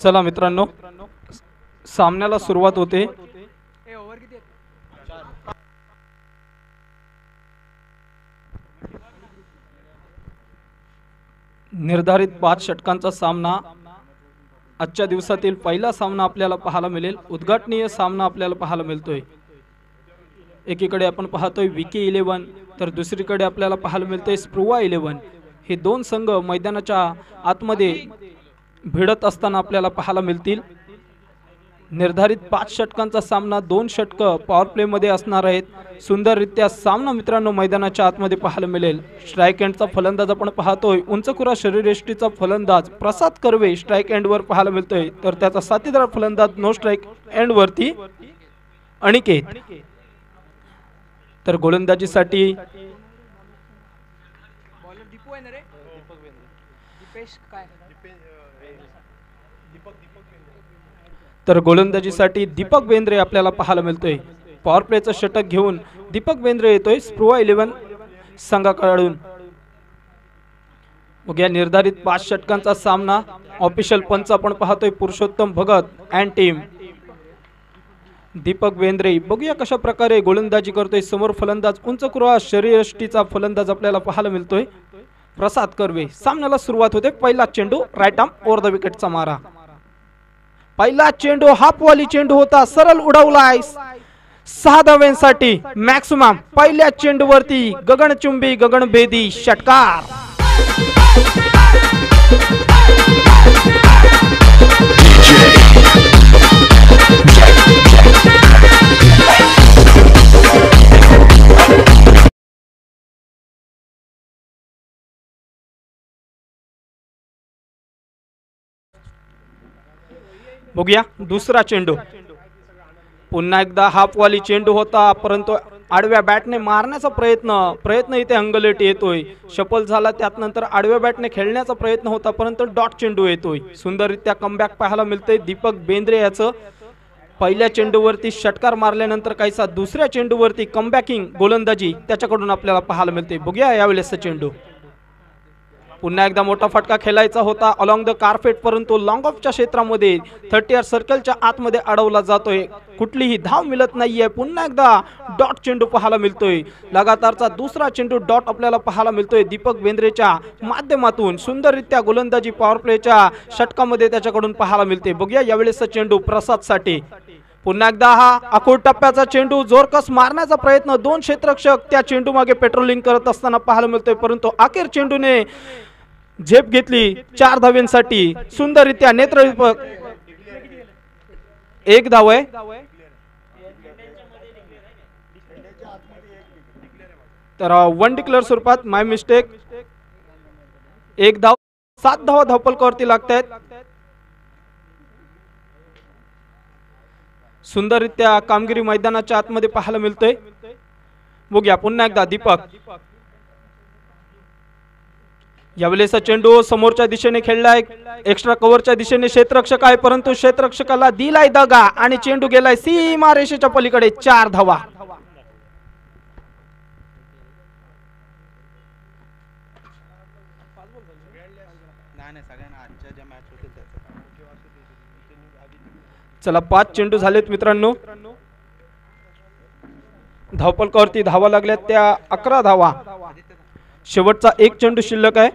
चला मित्रांनो, सामन्याला सुरुवात होते। निर्धारित 5 षटकांचा सामना आजच्या दिवसातील पहिला सामना आपल्याला पाहायला मिळेल। उद्घाटनीय सामना आपल्याला पाहायला मिळतोय। एकीकडे आपण पाहतोय विकी 11 तर दुसरीकडे आपल्याला पाहायला मिळते स्प्रुवा 11। हे दोन संघ मैदानाच्या आतमध्ये भिडत असताना आपल्याला पाहायला मिळतील। निर्धारित 5 षटकांचा सामना 2 षटक पॉवर प्ले मध्ये असणार आहेत। सुंदररित्या सामना मित्रांनो मैदानाच्या आतमध्ये पाहायला मिळेल। स्ट्राइक एंडचा फलंदाज आपण पाहतोय उंचकुरा शरीरयष्टीचा फलंदाज प्रसाद कर्वे स्ट्राइक एंड वर पाहायला मिळतोय, तर त्याचा साथीदार फलंदाज नो स्ट्राइक एंड वरती अनिकेत। तर गोलंदाजीसाठी दीपक बेंद्रे आपल्याला पाहायला मिळतोय। पॉवर प्लेचं षटक घेऊन दीपक बेंद्रे येतोय स्प्रुवा 11 संघाकडून। मग या निर्धारित 5 षटकांचा सामना ऑफिशियल पंच आपण पाहतोय पुरुषोत्तम भगत अँड टीम। दीपक बेंद्रे बघूया कशा प्रकारे गोलंदाजी करतोय। समोर फलंदाज उंचकुरा शरीरयष्टीचा फलंदाज आपल्याला पाहायला मिळतोय प्रसाद कर्वे। सामन्याला सुरुवात होते। पहिला चेंडू राईट आर्म ओव्हर द विकेटचा मारा। पहिला चेंडू हाफवाली चेंडू होता, सरळ उडवलाय 6 धावांसाठी मॅक्सिमम। पहिल्या चेंडूवरती गगनचुंबी गगनभेदी षटकार। बघूया दुसरा चेंडू। पुन्हा एकदा हाफवाली चेंडू होता, परंतु आडव्या बॅटने मारण्याचा प्रयत्न इथे अंगलट येतोय। शफल झाला, त्यानंतर आडव्या बॅटने खेळण्याचा प्रयत्न होता, परंतु डॉट चेंडू येतोय। सुंदररित्या कमबॅक पाहायला मिळतंय दीपक बेंद्रे याचं। पहिल्या चेंडूवरती षटकार मारल्यानंतर काहीसा दुसऱ्या चेंडूवरती कमबॅकिंग गोलंदाजी त्याच्याकडून आपल्याला पाहायला मिळते। बघूया यावेळेसचा चेंडू। पुन्हा एकदा मोठा फटका खेळायचा होता अलॉंग द कारपेट, परंतु लॉंग ऑफच्या क्षेत्रामध्ये 30 सर्कलच्या आतमध्ये अडवला जातोय। कुठलीही धाव मिळत नाहीये। पुन्हा एकदा डॉट चेंडू पाहायला मिळतोय। लगातारचा दुसरा चेंडू डॉट आपल्याला पाहायला मिळतोय दीपक बेंद्रेच्या माध्यमातून। सुंदररित्या गोलंदाजी पॉवर प्लेच्या षटकामध्ये त्याच्याकडून पाहायला मिळते। बघूया यावेळेसचा चेंडू प्रसादसाठी। पुन्हा एकदा हा अकोट टप्प्याचा चेंडू जोरकस मारण्याचा प्रयत्न, 2 क्षेत्ररक्षक त्या चेंडू मागे पेट्रोलिंग करत असताना पाहायला मिळतोय, परंतु अखेर चेंडूने झेप घेतली 4 धावांसाठी। सुंदररित्या नेत्रदीपक 1 धाव आहे। तर 1 डिक्लेअर स्वरूपात माय मिस्टेक 1 धाव। 7 धावा धावफलकावरती लागतायत। सुंदररित्या कामगिरी मैदानाच्या आतमध्ये पाहायला मिळतोय। बघूया पुन्हा एकदा दीपक। यावेळेसचा चेंडू समोरच्या दिशेने खेळलाय, एक्स्ट्रा कव्हरच्या दिशेने क्षेत्ररक्षक आहे, परंतु क्षेत्ररक्षकाला दिलाय दगा आणि चेंडू गेलाय सीमा रेषेच्या पलीकडे। 4 धावा। चला 5 चेंडू झालेत मित्रांनो। धावफलकावरती धावा लागल्यात त्या 11 धावा। शेवटचा 1 चेंडू शिल्लक आहे।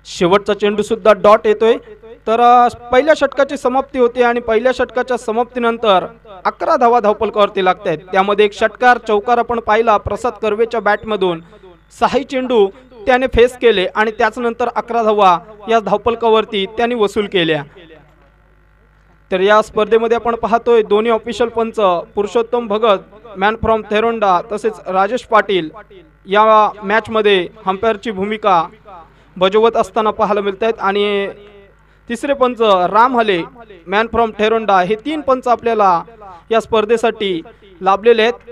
शेवटचा चेंडू सुद्धा डॉट येतोय। तर पहिल्या षटकाची समाप्ती होते आणि पहिल्या षटकाच्या समाप्तीनंतर 11 धावा धावफलकावरती लागतात। त्यामध्ये एक षटकार चौकार आपण पाहिला प्रसाद कर्वेच्या बॅटमधून। 6 चेंडू त्याने फेस केले आणि त्यानंतर 11 धावा या धावफलकावरती त्यांनी वसूल केल्या। तर या स्पर्धेमध्ये आपण पाहतोय दोन्ही ऑफिशियल पंच पुरुषोत्तम भगत मॅन फ्रॉम थेरोंडा तसेच राजेश पाटील या मॅच मध्ये अंपायरची भूमिका बजावत असताना पाहायला मिळतात। आणि तिसरे पंच राम हले मॅन फ्रॉम थेरोंडा हे 3 पंच आपल्याला या स्पर्धेसाठी लाभलेले आहेत।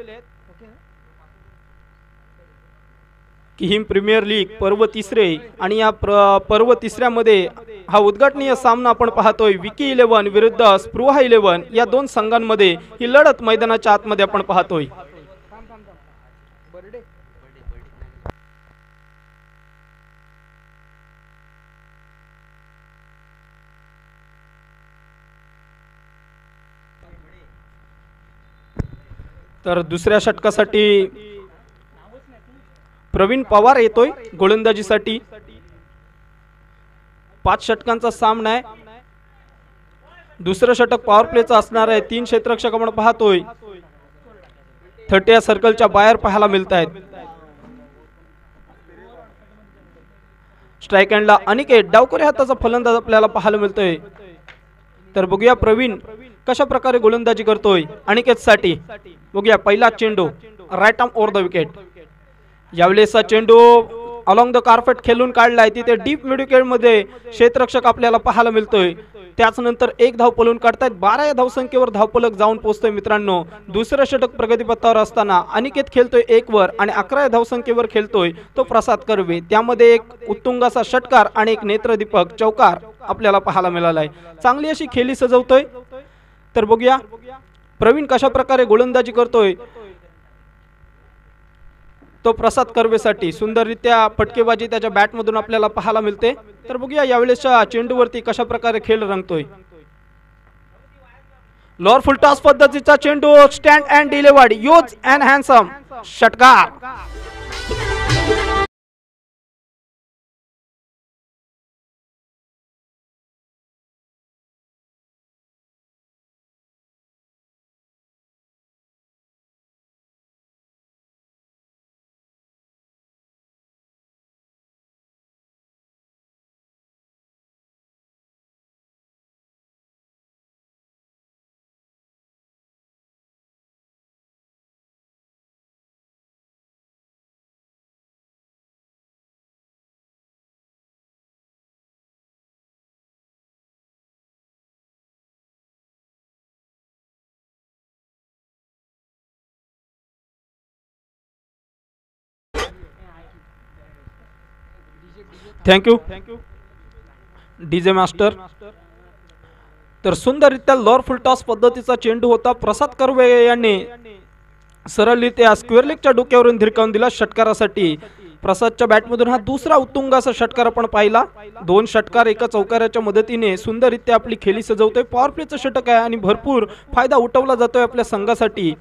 किहीम प्रीमियर लीग पर्व 3 आणि या पर्व 3मध्ये हा उद्घाटनीय सामना आपण पाहतोय विकी 11 विरुद्ध स्पृहा 11 या दोन संघांमध्ये ही लढत मैदानाच्या आतमध्ये आपण पाहतोय। तर दुसऱ्या षटकासाठी प्रवीण पवार येतोय गोलंदाजीसाठी। 5 षटकांचा सामना आहे। दुसरं षटक पॉवर प्लेचं असणार आहे। 3 क्षेत्ररक्षक आपण पाहतोय 30 सर्कलच्या बाहेर पाहायला मिळत आहेत। स्ट्राइक एंडला अनिकेत डावकरी हाताचा फलंदाज आपल्याला पाहायला मिळतोय। तर बघूया प्रवीण कशा प्रकारे गोलंदाजी करतोय अनिकेत साठी। बघूया पहिला चेंडू right arm over the wicket. यावेळेसचा चेंडू अलॉंग द कार्पेट खेळून काढलाय। तिथे डीप मिड विकेट मध्ये क्षेत्ररक्षक आपल्याला पाहायला मिळतोय। त्याच नंतर एक धाव पळून काढतायत। 12 या धावसंख्येवर धावफलक जाऊन पोहोचतोय मित्रांनो। दुसरं षटक प्रगतीपथावर असताना अनिकेत खेळतोय 1 वर आणि 11 या धावसंख्येवर खेळतोय तो प्रसाद कर्वे। त्यामध्ये एक उत्तुंगाचा षटकार आणि एक नेत्रदीपक चौकार आपल्याला पाहायला मिळालाय। चांगली अशी खेळी सजवतोय। तर बघूया प्रवीण कशा प्रकारे गोलंदाजी करतोय तो प्रसाद कर्वेसाठी। सुंदररित्या फटकेबाजी त्याच्या बॅट मधून आपल्याला पाहायला मिळते। तर बघूया यावेळेसच्या चेंडूवरती कशा प्रकारे खेळ रंगतोय। लोअर फुल टॉस पद्धतीचा चेंडू stand and delivered use and handsome षटकार। Thank you DJ master. तर सुंदररित्या लोअर फुल टॉस पद्धतीचा चेंडू होता। प्रसाद कर्वे यांनी सरळरित्या स्क्वेअर लेगच्या डोक्यावरून धिरकावून दिला षटकारासाठी। प्रसादच्या बॅटमधून हा दुसरा उत्तुंग असा षटकार आपण पाहिला। 2 षटकार एका चौकाराच्या मदतीने सुंदररित्या आपली खेळी सजवतोय। पॉवर प्लेचं षटक आहे आणि भरपूर फायदा उठवला जातोय आपल्या संघासाठी।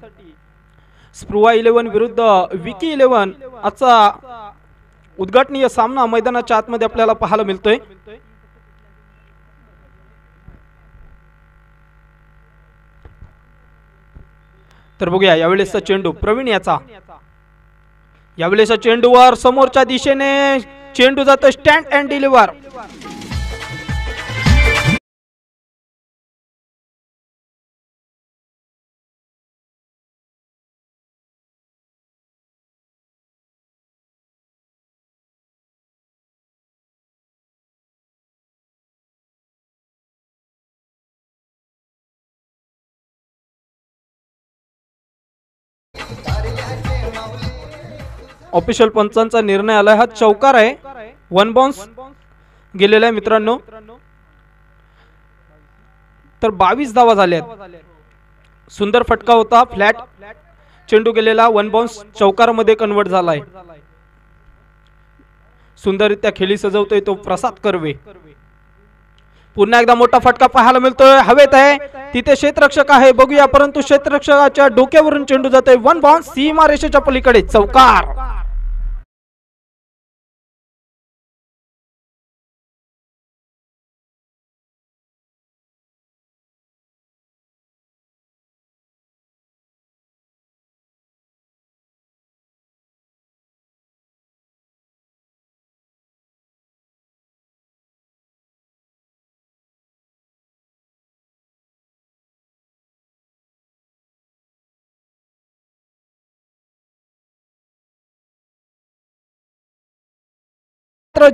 स्पृहा 11 विरुद्ध विकी 11 आजचा उद्घाटनीय सामना मैदानाच्या आतमध्ये आपल्याला पाहायला मिळतोय। तर बघूया यावेळेसचा चेंडू प्रवीण याचा। यावेळेसच्या चेंडूवर समोरच्या दिशेने चेंडू जातो स्टँड अँड डिलिव्हर। ऑफिशियल पंचांचा निर्णय आलाय। हा चौकार आहे। 1 बाउन्स गेलेला आहे मित्रांनो। तर 22 धावा झाल्यात। सुंदर फटका होता। फ्लॅट चेंडू गेलेला 1 बाउन्स चौकारामध्ये कन्वर्ट झालाय। सुंदररित्या खेळी सजवतोय तो प्रसाद कर्वे। पुन्हा एकदा मोठा फटका पाहायला मिळतोय। हवेत आहे तिथे क्षेत्ररक्षक आहे बघूया परंतु क्षेत्ररक्षकाच्या डोक्यावरून चेंडू जातोय 1 बाउन्स सीमा रेषेच्या पलीकडे चौकार।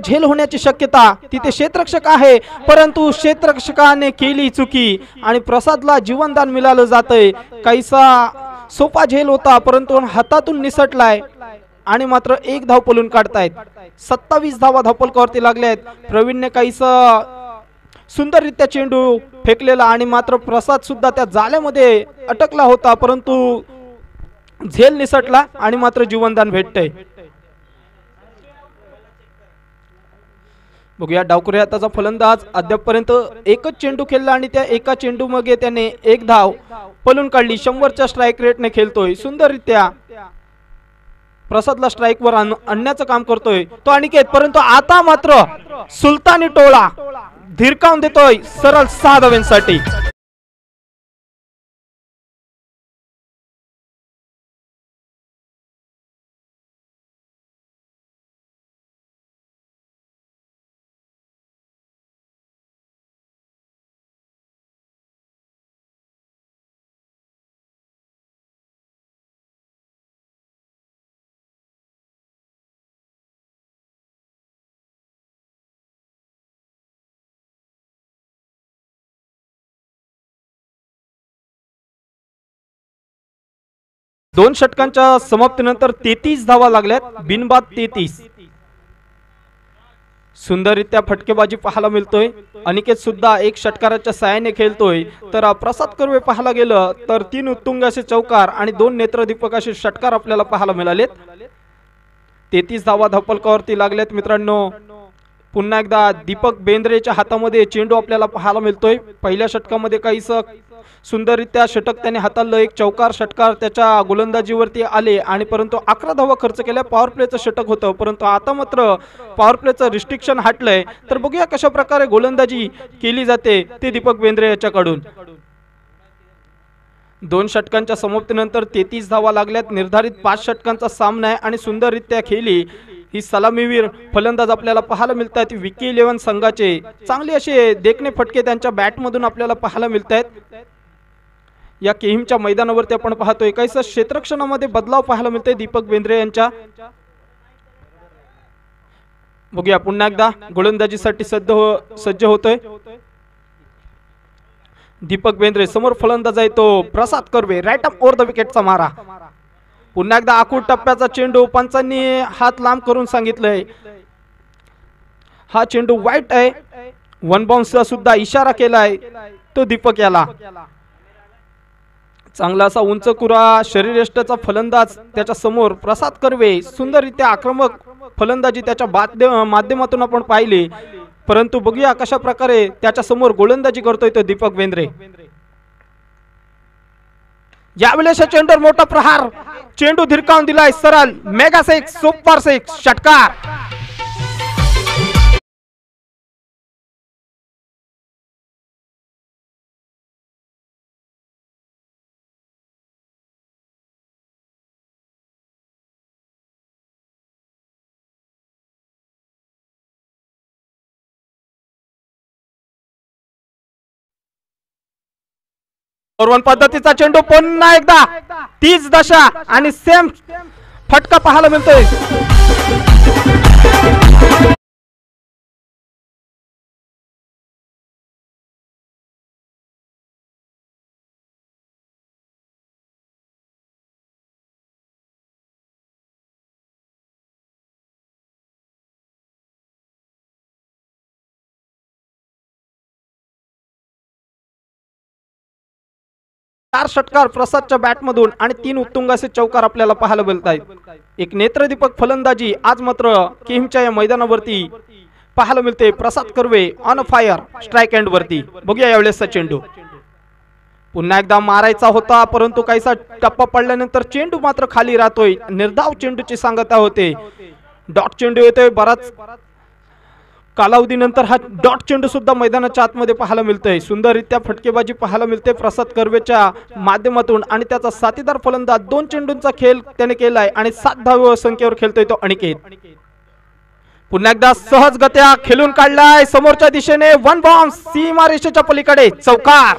झेल होण्याची शक्यता तिथे क्षेत्ररक्षक आहे परंतु क्षेत्ररक्षकाने केली चुकी आणि प्रसादला जीवनदान मिळालं जातंय। काहीसा सोपा झेल होता परंतु हातातून निसटलाय आणि मात्र 1 धाव पळून काढतायत। 27 धावा धावफलकावरती लागल्यात। प्रवीणने काहीसा सुंदररित्या चेंडू फेकलेला आणि मात्र प्रसाद सुद्धा त्या जाळ्यामध्ये अटकला होता, परंतु झेल निसटला आणि मात्र जीवनदान भेटतंय. बघूया डावखुरी हाताचा फलंदाज अद्यापपर्यंत एकच चेंडू खेळला आणि त्या एका चेंडू मध्ये त्याने एक धाव पळून काढली. 100च्या स्ट्राइक रेटने खेळतोय सुंदररित्या. प्रसादला स्ट्राइक वर आणण्याचं काम करतोय तो अनिकेत, परंतु आता मात्र सुलतानी टोळा धिरकावून देतोय सरळ 6 धावांसाठी. दोन षटकांच्या समाप्तीनंतर 33 धावा लागल्यात, बिनबाद 33. सुंदररित्या फटकेबाजी पाहायला मिळतोय. अनिकेत सुद्धा एक षटकाराच्या साहाय्याने खेळतोय, तर प्रसाद कर्वे पाहायला गेलं तर 3 उत्तुंग असे चौकार आणि 2 नेत्रदीपक असे षटकार आपल्याला पाहायला मिळालेत. 33 धावा धपलकावरती लागल्यात मित्रांनो. पुन्हा एकदा दीपक बेंद्रेच्या हातामध्ये चेंडू आपल्याला पाहायला मिळतोय. पहिल्या षटकामध्ये काहीस सुंदररित्या षटक त्याने हाताळलं, एक चौकार षटकार त्याच्या गोलंदाजीवरती आले आणि परंतु 11 धावा खर्च केल्या. पॉवर प्लेचं षटक होतं, परंतु आता मात्र पॉवर प्लेचं रिस्ट्रिक्शन हटलंय. तर बघूया कशा प्रकारे गोलंदाजी केली जाते ते दीपक बेंद्रे याच्याकडून. 2 षटकांच्या समाप्तीनंतर 33 धावा लागल्यात. निर्धारित 5 षटकांचा सामना आहे आणि सुंदररित्या खेळली ही सलामीवीर फलंदाज आपल्याला पाहायला मिळतात. विकी 11 संघाचे चांगले असे देखणे फटके त्यांच्या बॅटमधून आपल्याला पाहायला मिळत आहेत. या केहिमच्या मैदानावरती आपण पाहतोय काहीसं क्षेत्ररक्षणामध्ये बदलाव पाहायला मिळतोय दीपक बेंद्रे यांच्या. बघूया पुन्हा एकदा गोलंदाजीसाठी सज्ज होतोय दीपक बेंद्रे. समोर फलंदाज आहे तो Prasad Karve, right up over the विकेटचा मारा. पुन्हा एकदा आखूड टप्प्याचा चेंडू, पंचांनी हात लांब करून सांगितलंय हा चेंडू वाईट आहे. 1 बाउन्सचा सुद्धा इशारा केलाय तो दीपक याला. चांगला असा उंच कुरा शरीरयष्टीचा फलंदाज त्याच्या समोर प्रसाद कर्वे. सुंदररित्या आक्रमक फलंदाजी त्याच्या माध्यमातून आपण पाहिली, परंतु बघूया कशा प्रकारे त्याच्या समोर गोलंदाजी करतोय तो दीपक बेंद्रे. यावेळेस चेंडूवर मोठा प्रहार, चेंडू धिरकावून दिलाय सरळ मेगा 6 सुपर 6 षटकार. पद्धतीचा चेंडू पुन्हा एकदा 30 दशा आणि सेम फटका पाहायला मिळतोय. चार षटकार प्रसादच्या बॅटमधून आणि 3 उत्तुंग असे चौकार आपल्याला पाहायला मिळत आहेत. एक नेत्रदीपक फलंदाजी आज मात्र केहिमच्या या मैदानावरती पाहायला मिळते. Prasad Karve on fire strike end वरती. बघूया यावेळेसचा चेंडू पुन्हा एकदा मारायचा होता, परंतु काहीसा टप्पा पडल्यानंतर चेंडू मात्र खाली राहतोय. निर्धाव चेंडूची सांगता होते. डॉट चेंडू येतोय. बराच कालावधीनंतर हा डॉट चेंडू सुद्धा मैदानाच्या आतमध्ये पाहायला मिळतोय. सुंदररित्या फटकेबाजी पाहायला मिळते प्रसाद कर्वेच्या माध्यमातून आणि त्याचा साथीदार फलंदाज 2 चेंडूंचा खेळ त्याने केलाय आणि 7 धाव संख्येवर खेळतोय तो अनिकेत. पुन्हा एकदा सहजगत्या खेळून काढलाय समोरच्या दिशेने. 1 बाउन्स सीमारेषेच्या पलीकडे चौकार.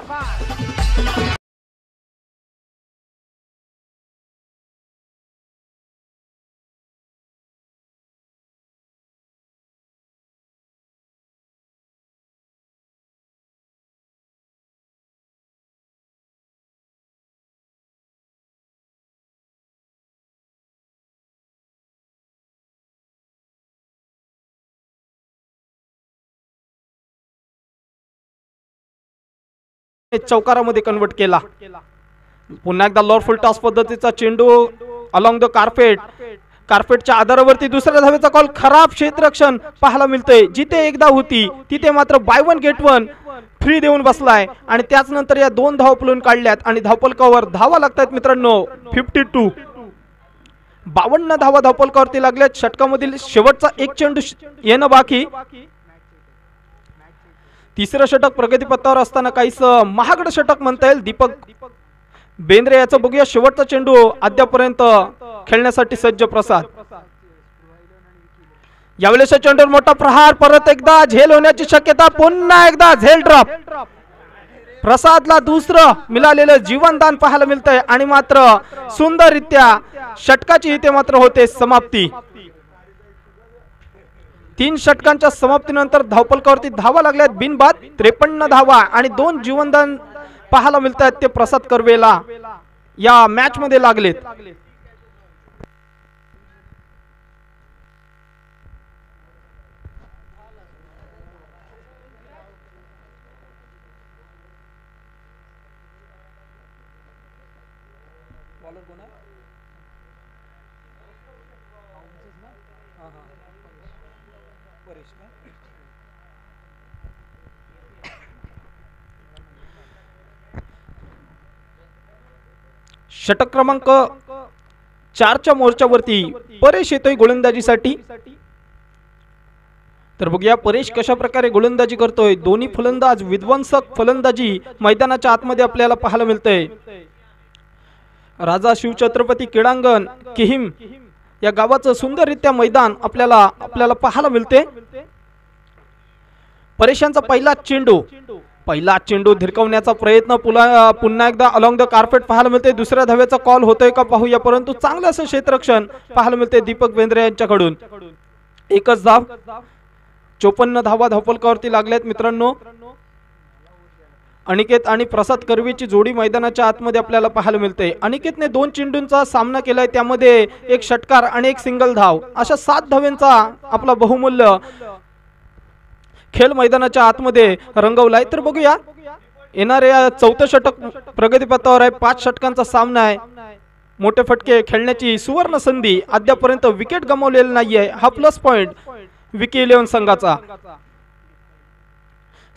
चौकारामध्ये कन्वर्ट केला. पुन्हा एकदा लॉर फुल टॉस पद्धतीचा चेंडू अलॉंग द कार्पेटच्या आधारावरती दुसऱ्या धावेचा कॉल. खराब क्षेत्ररक्षण पाहायला मिळतंय. जिथे एकदा होती तिथे मात्र by one get one free देऊन बसलाय आणि त्याच नंतर या 2 धावा पळून काढल्यात आणि धावफलकावर धावा लागतात मित्रांनो 52. 52 धावा धावफलकावरती लागल्यात. षटकामधील शेवटचा एक चेंडू येणं बाकी. तिसरं षटक प्रगतीपथावर असताना काहीच महागड षटक म्हणता येईल. दीपक बेंद्रे याचं बघूया. शेवटचा चेंडू अद्यापर्यंत खेळण्यासाठी सज्ज प्रसाद. यावेळेसच्या चेंडूवर मोठा प्रहार. परत एकदा झेल होण्याची शक्यता. पुन्हा एकदा झेल ड्रॉप. प्रसादला दुसरं मिळालेलं जीवनदान पाहायला मिळतंय आणि मात्र सुंदररित्या षटकाची इथे मात्र होते समाप्ती. 3 षटकांच्या समाप्तीनंतर धावफलकावरती धावा लागल्यात बिनबाद. 53 धावा आणि 2 जीवनदान पाहायला मिळतात ते प्रसाद कर्वेला या मॅच मध्ये लागलेत. षटक क्रमांक 4च्या मोर्चावरती परेश येतोय गोलंदाजीसाठी. तर बघूया परेश कशा प्रकारे गोलंदाजी करतोय. दोन्ही फलंदाज विध्वंसक फलंदाजी मैदानाच्या आतमध्ये आपल्याला पाहायला मिळतंय. राजा शिवछत्रपती क्रीडांगण केहिम या गावाचं सुंदररित्या मैदान आपल्याला पाहायला मिळते. परेशांचा पहिला चेंडू धिरकवण्याचा प्रयत्न पुन्हा एकदा अलॉंग द कार्पेट पाहायला मिळते. दुसऱ्या धावेचा कॉल होतोय का पाहूया. परंतु चांगलं असं क्षेत्ररक्षण पाहायला मिळते दीपक बेंद्रे यांच्याकडून. एकच धाव. 54 धावा धावफलकावरती लागल्यात मित्रांनो. अनिकेत आणि प्रसाद कर्वेची जोडी मैदानाच्या आतमध्ये आपल्याला पाहायला मिळते. अनिकेतने 2 चेंडूंचा सामना केलाय. त्यामध्ये एक षटकार आणि एक सिंगल धाव अशा 7 धावांचा आपला बहुमूल्य खेळ मैदानाच्या आतमध्ये रंगवलाय. तर बघूया येणाऱ्या 4थं षटक प्रगतीपथावर आहे. 5 षटकांचा सामना आहे. मोठे फटके खेळण्याची सुवर्ण संधी. अद्यापर्यंत विकेट गमावलेली नाहीये. हा प्लस पॉइंट विकी 11 संघाचा.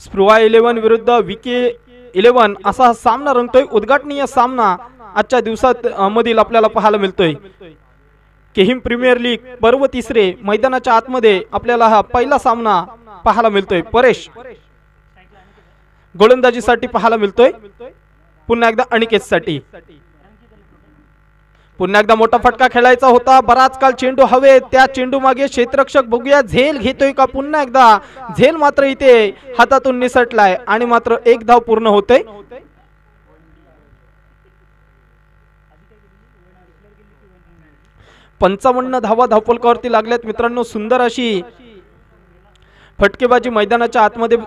स्पृहा 11 विरुद्ध विकी 11 असा हा सामना रंगतोय. उद्घाटनीय सामना आजच्या दिवसात मधील आपल्याला पाहायला मिळतोय. केहिम प्रीमियर लीग पर्व 3 मैदानाच्या आतमध्ये आपल्याला हा पहिला सामना पाहायला मिळतोय. परेश गोलंदाजीसाठी पाहायला मिळतोय. पुन्हा एकदा अनिकेतसाठी. पुन्हा एकदा मोठा फटका खेळायचा होता. बराच काळ चेंडू हवे. त्या चेंडू मागे क्षेत्ररक्षक बघूया झेल घेतोय का. पुन्हा एकदा झेल मात्र इथे हातातून निसटलाय आणि मात्र 1 धाव पूर्ण होते. पंचावन्न धावा धावफलकावरती लागल्यात मित्रांनो. सुंदर अशी फटकेबाजी मैदानाच्या आतमध्ये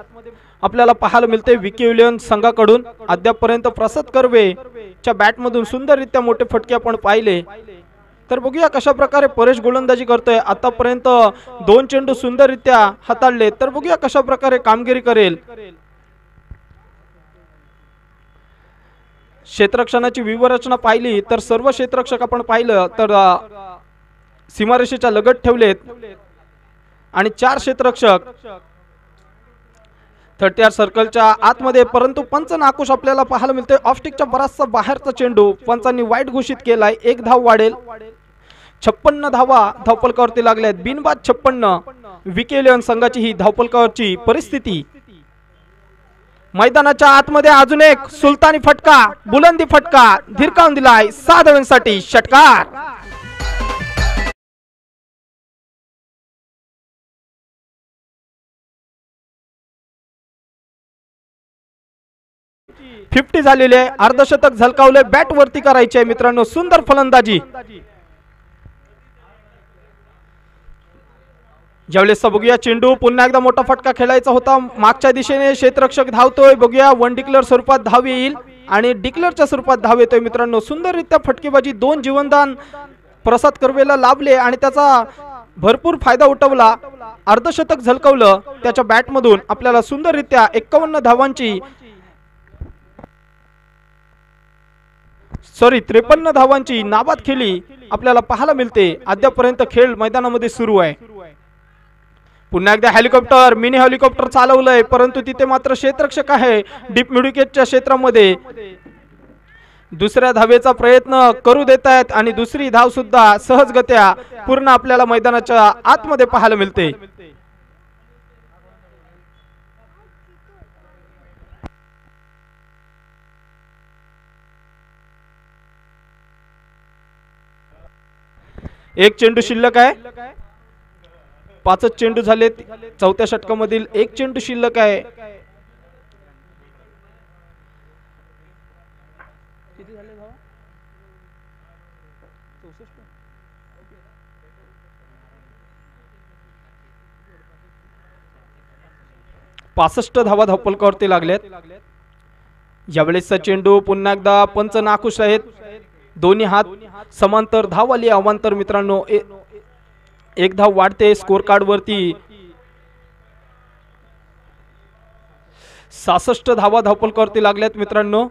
आपल्याला पाहायला मिळते विकी 11 संघाकडून. अद्यापर्यंत प्रसाद कर्वेच्या बॅटमधून सुंदररित्या मोठे फटके आपण पाहिले. तर बघूया कशा प्रकारे परेश गोलंदाजी करतोय. आतापर्यंत 2 चेंडू सुंदररित्या हाताळले. तर बघूया कशा प्रकारे कामगिरी करेल. क्षेत्ररक्षणाची व्यूहरचना पाहिली तर सर्व क्षेत्ररक्षक आपण पाहिलं तर सीमारेषेच्या लगत ठेवलेत आणि 4 क्षेत्ररक्षक 30 सर्कलच्या आतमध्ये. परंतु पंच नाखुश आपल्याला पाहायला मिळते. ऑफस्टिकच्या बराचसा बाहेरचा चेंडू पंचांनी वाईट घोषित केलाय. 1 धाव वाढेल. 56 धावा धावफलकावरती लागल्यात. बिनबाद 56. विकी 11 संघाची ही धावफलकावरची परिस्थिती. मैदानाच्या आतमध्ये अजून एक सुलतानी फटका, बुलंदी फटका धिरकावून दिलाय. 6 धावांसाठी षटकार. फिफ्टी झालेले आहे. अर्धशतक झलकावले. बॅट वरती करायचे आहे मित्रांनो. सुंदर फलंदाजी. ज्यावेळेस बघूया चेंडू पुन्हा एकदा मोठा फटका खेळायचा होता. मागच्या दिशेने क्षेत्ररक्षक धावतोय. बघूया 1 डिक्लेअर स्वरूपात धाव येईल आणि डिक्लेअरच्या स्वरूपात धाव येतोय मित्रांनो. सुंदररित्या फटकेबाजी. 2 जीवनदान प्रसाद कर्वेला लाभले आणि त्याचा भरपूर फायदा उठवला. अर्धशतक झलकवलं त्याच्या बॅटमधून. आपल्याला सुंदररित्या 51 धावांची सॉरी 53 धावांची नाबाद खेळी आपल्याला पाहायला मिळते. अद्यापर्यंत खेळ मैदानामध्ये सुरू आहे. पुन्हा एकदा हेलिकॉप्टर मिनी हेलिकॉप्टर चालवलंय, परंतु तिथे मात्र क्षेत्ररक्षक आहे डीप मिडविकेटच्या क्षेत्रामध्ये. दुसऱ्या धावेचा प्रयत्न करू देत आहेत आणि दुसरी धाव सुद्धा सहजगत्या पूर्ण आपल्याला मैदानाच्या आतमध्ये पाहायला मिळते. एक चेंडू शिल्लक आहे. 5 चेंडू झाले. चौथ्या षटकामधील एक चेंडू शिल्लक आहे. किती झाले धावा? 65 धावा धावफलकावरती लागल्यात. यावेळेसचा चेंडू पुन्हा एकदा पंच नाखुश आहेत. दोन्ही हात समांतर धाव आली अवांतर मित्रांनो. एक धाव वाढते स्कोर कार्ड वरती. 66 धावा धावफलकावरती लागल्यात मित्रांनो.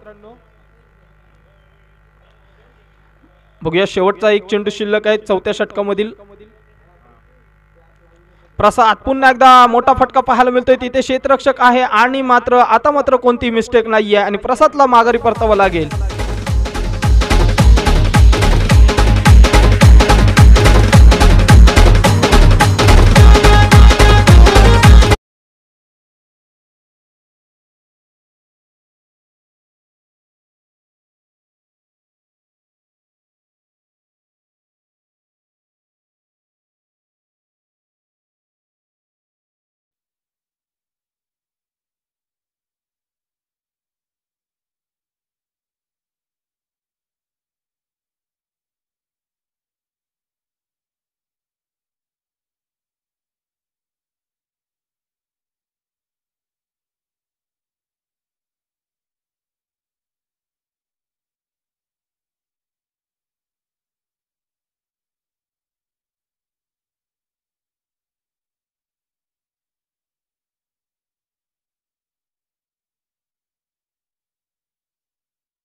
बघूया शेवटचा एक चेंडू शिल्लक आहे चौथ्या षटकामधील. प्रसाद पुन्हा एकदा मोठा फटका पाहायला मिळतोय. तिथे क्षेत्ररक्षक आहे आणि मात्र आता मात्र कोणती मिस्टेक नाहीये आणि प्रसादला माघारी परतावं लागेल.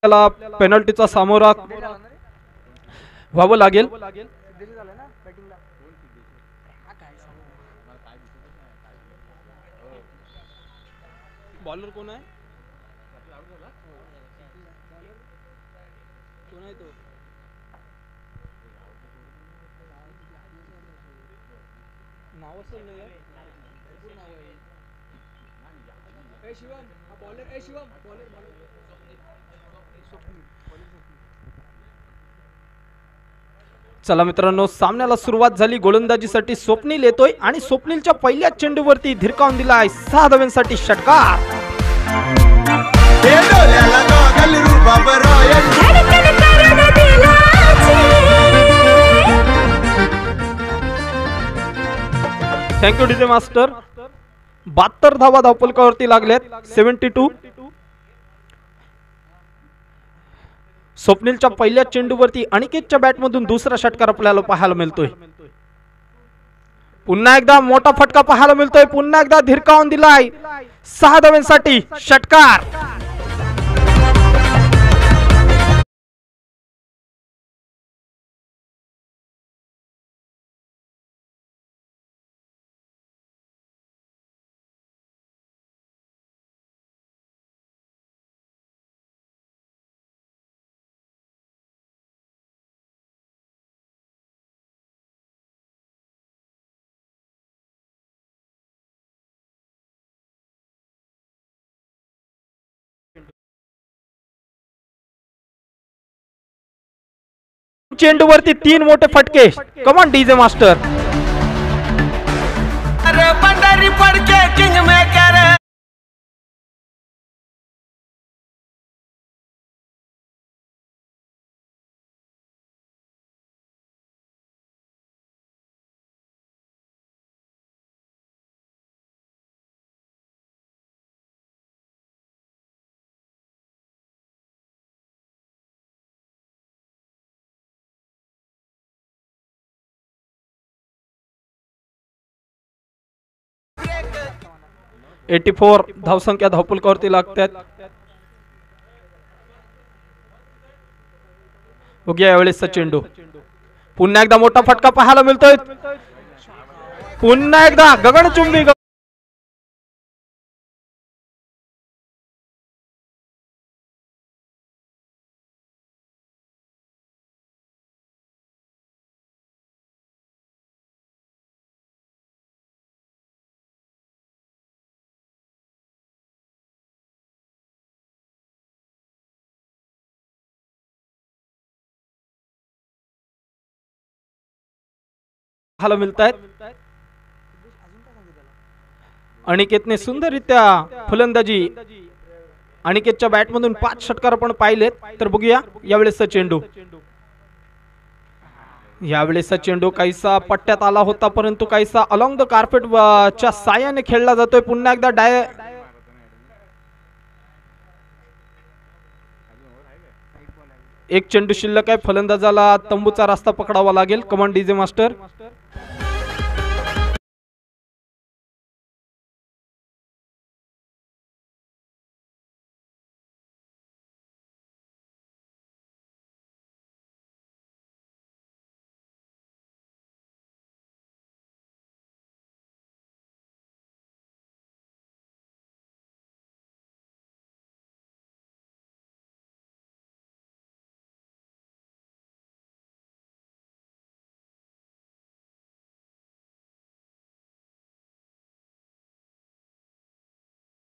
त्याला पेनल्टीचा सामोरा व्हावं लागेल. बॉलर कोण आहे? कोण आहे तो? नाव असेल ना यार. ए शिवम हा बॉलर. ए शिवम बॉलर. चला मित्रांनो सामन्याला सुरुवात झाली. गोलंदाजीसाठी स्वप्नील येतोय आणि स्वप्नीलच्या पहिल्या चेंडूवरती धिरकावून दिलाय 6 धावांसाठी षटकार. Thank you DJ master. 72 धावा धावफलकावरती लागल्यात. 72. स्वप्नीलच्या पहिल्या चेंडूवरती अनिकेतच्या बॅटमधून दुसरा षटकार आपल्याला पाहायला मिळतोय. पुन्हा एकदा मोठा फटका पाहायला मिळतोय. पुन्हा एकदा धिरकावून दिलाय 6 धावांसाठी षटकार. चेंडूवरती 3 मोठे फटके. कमान डीजे मास्टर. अरे पंडारी फटके किंग मेकर. ...84 धावसंख्या धावफलकावरती लागतात. बघूया यावेळेसचा चेंडू, पुन्हा एकदा मोठा फटका पाहायला मिळतोय, पुन्हा एकदा गगनचुंबी पाहायला मिळत आहेत। अनिकेतने सुंदररित्या फलंदाजी, अनिकेतच्या बॅटमधून 5 षटकार आपण पाहिलेत। तर बघूया यावेळेसचा चेंडू, यावेळेसचा चेंडू काहीसा पट्ट्यात आला होता, परंतु काहीसा अलॉंग द कार्पेट च्या साह्याने खेळला जातोय। पुन्हा एकदा एक चेंडू शिल्लक आहे, फलंदाजाला तंबूचा रस्ता पकडावा लागेल। Command DJ master.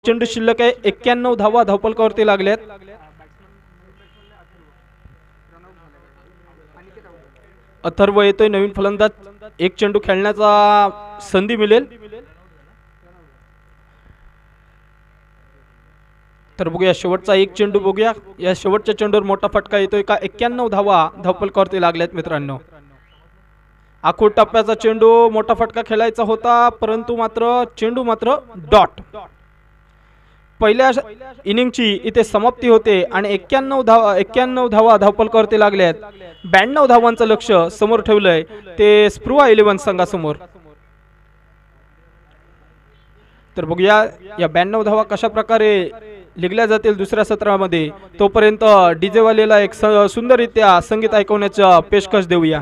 चेंडू शिल्लक आहे, 91 धावा धावपलकावरती लागल्यात। अथर्व येतोय नवीन फलंदाज, एक चेंडू खेळण्याचा संधी मिळेल। तर बघूया शेवटचा एक चेंडू, बघूया या शेवटच्या चेंडूवर मोठा फटका येतोय का। 91 धावा धावपलकावरती लागल्यात मित्रांनो। आखूड टप्प्याचा चेंडू, मोठा फटका खेळायचा होता, परंतु मात्र चेंडू मात्र डॉट। पहिल्या इनिंगची इथे समाप्ती होते आणि 91 धावा धावपलकावरती लागल्यात। 92 धावांचं लक्ष समोर ठेवलंय ते स्प्रुवा 11 संघासमोर। तर बघूया या 92 धावा कशा प्रकारे लिखल्या जातील दुसऱ्या सत्रामध्ये। तोपर्यंत डीजे वालेला एक सुंदररित्या संगीत ऐकवण्याचा पेशकश देऊया।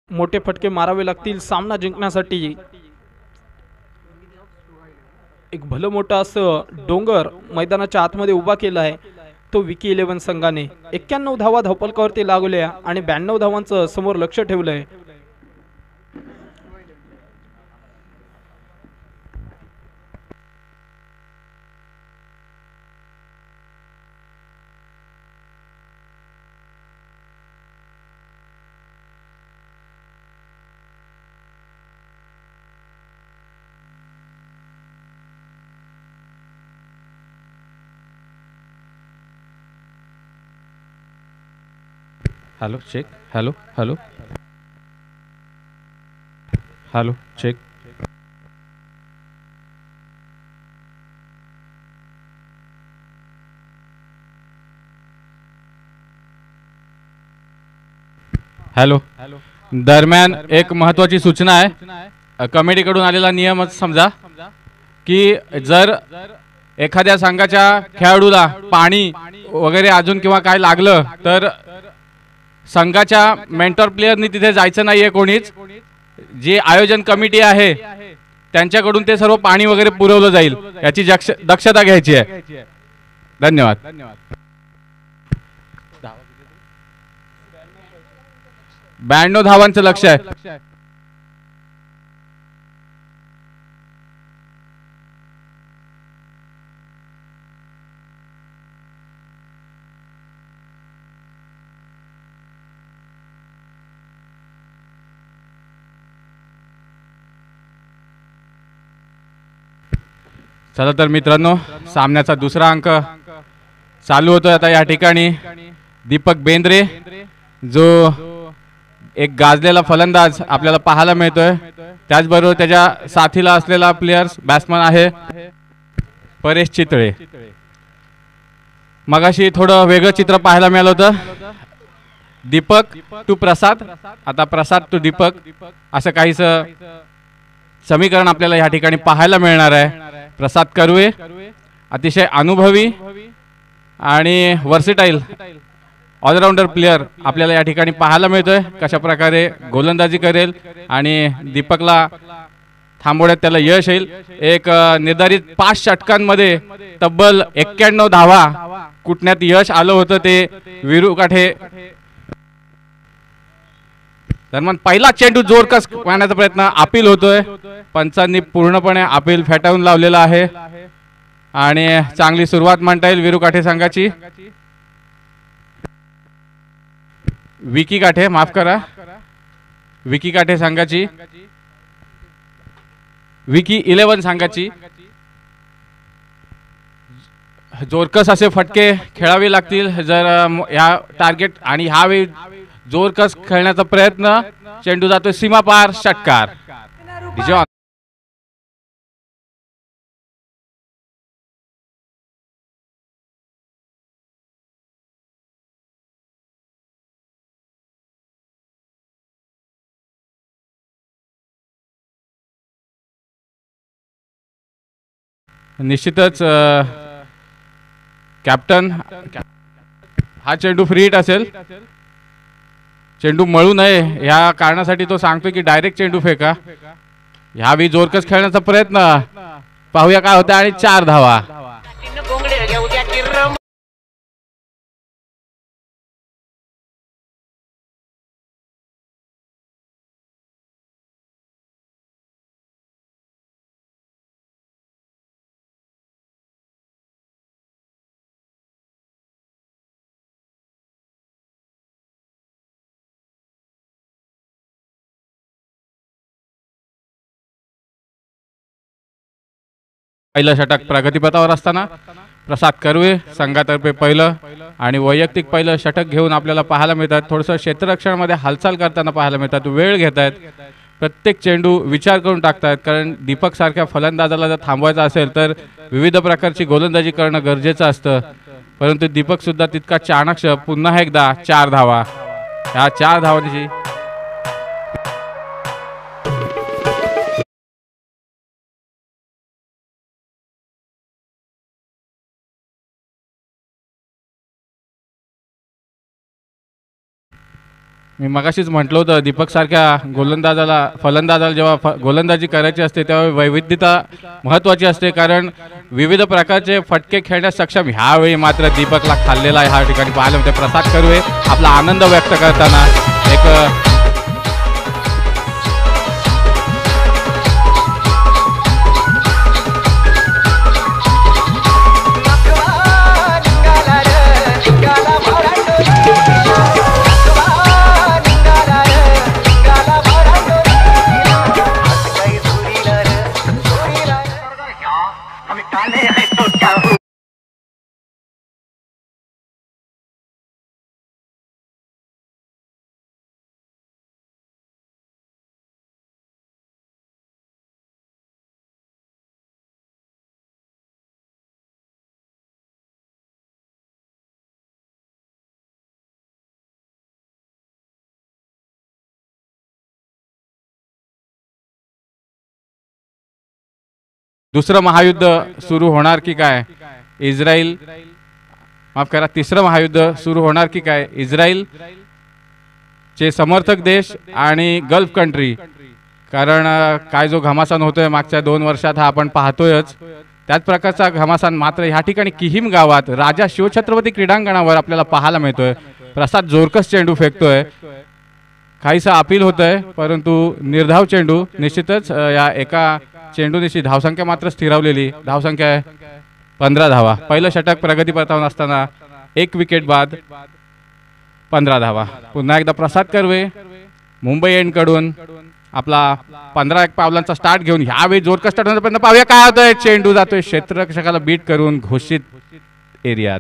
मोठे फटके मारावे लागतील सामना जिंकण्यासाठी। एक भलं मोठं असं डोंगर मैदानाच्या आतमध्ये उभा केला आहे, तो विकी 11 संघाने 91 धावा धावफलकावरती लागवल्या आणि 92 धावांचं समोर लक्ष ठेवलंय. Hello check. Hello hello hello check. Hello. दरम्यान एक महत्त्वाची सूचना आहे. कमिटीकडून आलेला नियम समजा की जर एखाद्या संघाच्या खेळाडूला पाणी वगैरे अजून किंवा काय लागलं तर संघाच्या मेंटॉर प्लेयरनी तिथे जायचं नाहीये. कोणीच जी आयोजन कमिटी आहे त्यांच्याकडून ते सर्व पाणी वगैरे पुरवलं जाईल याची दक्षता घ्यायची आहे. धन्यवाद. 92 धावांचं लक्ष आहे. चला तर मित्रांनो, सामन्याचा दुसरा अंक चालू होतोय आता. या ठिकाणी दीपक बेंद्रे जो एक गाजलेला फलंदाज आपल्याला पाहायला मिळतोय, त्याचबरोबर त्याच्या साथीला असलेला प्लेयर्स बॅट्समन आहे परेश चितळे. मगाशी थोडं वेगळं चित्र पाहायला मिळालं होतं. दीपक टू प्रसाद, आता प्रसाद टू दीपक असं काहीच समीकरण आपल्याला या ठिकाणी पाहायला मिळणार आहे. प्रसाद कर्वे अतिशय अनुभवी आणि वर्सेटाईल ऑलराऊंडर प्लेयर आपल्याला या ठिकाणी पाहायला मिळतोय. कशा प्रकारे गोलंदाजी करेल आणि दीपकला थांबवण्यात त्याला यश येईल. एक निर्धारित 5 षटकांमध्ये तब्बल 91 धावा कुटण्यात यश आलं होतं ते वीरू काठे. दरम्यान पहिला चेंडू जोरकस पाहण्याचा प्रयत्न अपील होतोय. पंचांनी पूर्णपणे अपील फेटाळून लावलेला आहे आणि चांगली सुरुवात म्हणता येईल वीरू काठे संघाची. विकी काठे, माफ करा, विकी काठे संघाची, विकी 11 संघाची. जोरकस असे फटके खेळावे लागतील जर या टार्गेट आणि ह्यावेळी जोरकस खेळण्याचा प्रयत्न. चेंडू जातोय सीमापार, षटकार. निश्चितच कॅप्टन, हा चेंडू फ्री हिट असेल. चेंडू मळू नये या कारणासाठी तो सांगतोय की डायरेक्ट चेंडू फेका. ह्यावेळी जोरकस खेळण्याचा प्रयत्न, पाहूया काय होतं. आणि 4 धावा. पहिलं षटक प्रगतीपथावर असताना प्रसाद कर्वे संघातर्फे पहिलं आणि वैयक्तिक पहिलं षटक घेऊन आपल्याला पाहायला मिळतात. थोडंसं क्षेत्ररक्षणामध्ये हालचाल करताना पाहायला मिळतात, वेळ घेत आहेत, प्रत्येक चेंडू विचार करून टाकतायत. कारण दीपक सारख्या फलंदाजाला जर थांबवायचं असेल तर विविध प्रकारची गोलंदाजी करणं गरजेचं असतं. परंतु दीपक सुद्धा तितका चाणक्ष. पुन्हा एकदा 4 धावा. ह्या 4 धावांची मी मगाशीच म्हटलं होतं दीपक सारख्या फलंदाजाला जेव्हा गोलंदाजी करायची असते तेव्हा वैविध्यता महत्त्वाची असते, कारण विविध प्रकारचे फटके खेळण्यास सक्षम ह्यावेळी मात्र दीपकला खाल्लेला आहे ह्या ठिकाणी पाहायला मिळते। प्रसाद कर्वे आपला आनंद व्यक्त करताना एक दुसरं महायुद्ध सुरू होणार की काय? तिसरं महायुद्ध सुरू होणार की काय? इस्रायल चे समर्थक देश आणि गल्फ कंट्री, कारण काय जो घमासान होतोय मागच्या 2 वर्षात हा आपण पाहतोयच, त्याच प्रकारचा घमासान मात्र ह्या ठिकाणी किहीम गावात राजा शिवछत्रपती क्रीडांगणावर आपल्याला पाहायला मिळतोय। प्रसाद जोरकस चेंडू फेकतोय, काहीसा अपील होतंय परंतु निर्धाव चेंडू। निश्चितच या एका चेंडूनिशी धावसंख्या मात्र स्थिरावलेली, धावसंख्या आहे 15 धावा। पहिलं षटक प्रगतीपथावर असताना 1 विकेट बाद 15 धावा। पुन्हा एकदा प्रसाद कर्वे मुंबई एंडकडून आपला 15 पावलांचा स्टार्ट घेऊन ह्यावेळी जोरकस स्टार्ट होण्यापर्यंत पाहूया काय होतंय। चेंडू जातोय क्षेत्ररक्षकाला बीट करून घोषित एरियात।